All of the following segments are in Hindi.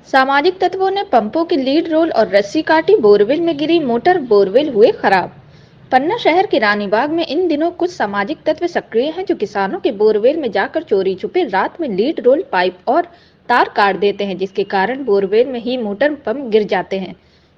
सामाजिक तत्वों ने पंपों की लीड रोल और रस्सी काटी, बोरवेल में गिरी मोटर, बोरवेल हुए खराब। पन्ना शहर के रानीबाग में इन दिनों कुछ सामाजिक तत्व सक्रिय हैं जो किसानों के बोरवेल में जाकर चोरी छुपे रात में लीड रोल, पाइप और तार काट देते हैं, जिसके कारण बोरवेल में ही मोटर पंप गिर जाते हैं।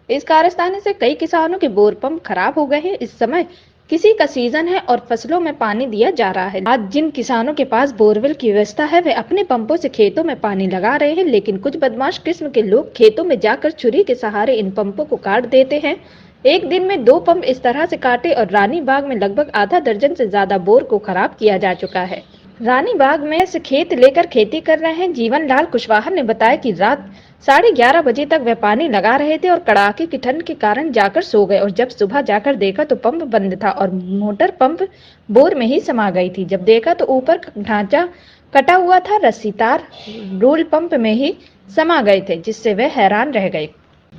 इस कारस्तानी से कई किसानों के बोर पंप खराब हो गए हैं। इस समय किसी का सीजन है और फसलों में पानी दिया जा रहा है। आज जिन किसानों के पास बोरवेल की व्यवस्था है वे अपने पंपों से खेतों में पानी लगा रहे हैं, लेकिन कुछ बदमाश किस्म के लोग खेतों में जाकर छुरी के सहारे इन पंपों को काट देते हैं। एक दिन में 2 पंप इस तरह से काटे और रानीबाग में लगभग आधा दर्जन से ज्यादा बोर को खराब किया जा चुका है। रानीबाग में से खेत लेकर खेती कर रहे हैं जीवन लाल कुशवाहा ने बताया कि रात 11:30 बजे तक वह पानी लगा रहे थे और कड़ाके की ठंड के कारण जाकर सो गए, और जब सुबह जाकर देखा तो पंप बंद था और मोटर पंप बोर में ही समा गई थी। जब देखा तो ऊपर का ढांचा कटा हुआ था, रस्सी तार रोल पंप में ही समा गए थे, जिससे वे हैरान रह गए।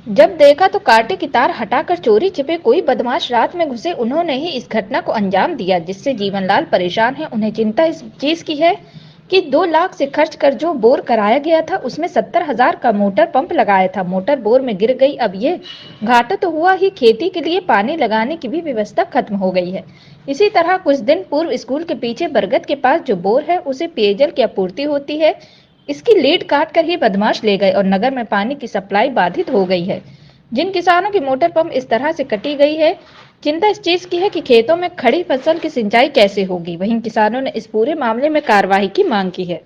जब देखा तो कांटे की तार हटाकर चोरी छिपे कोई बदमाश रात में घुसे, उन्होंने ही इस घटना को अंजाम दिया, जिससे जीवनलाल परेशान है। उन्हें चिंता इस चीज की है कि 2 लाख से खर्च कर जो बोर कराया गया था उसमें 70,000 का मोटर पंप लगाया था, मोटर बोर में गिर गई। अब ये घाटा तो हुआ ही, खेती के लिए पानी लगाने की भी व्यवस्था खत्म हो गई है। इसी तरह कुछ दिन पूर्व स्कूल के पीछे बरगद के पास जो बोर है उसे पेयजल की आपूर्ति होती है, इसकी लीड काट कर ही बदमाश ले गए और नगर में पानी की सप्लाई बाधित हो गई है। जिन किसानों की मोटर पंप इस तरह से कटी गई है, चिंता इस चीज की है कि खेतों में खड़ी फसल की सिंचाई कैसे होगी। वहीं किसानों ने इस पूरे मामले में कार्रवाई की मांग की है।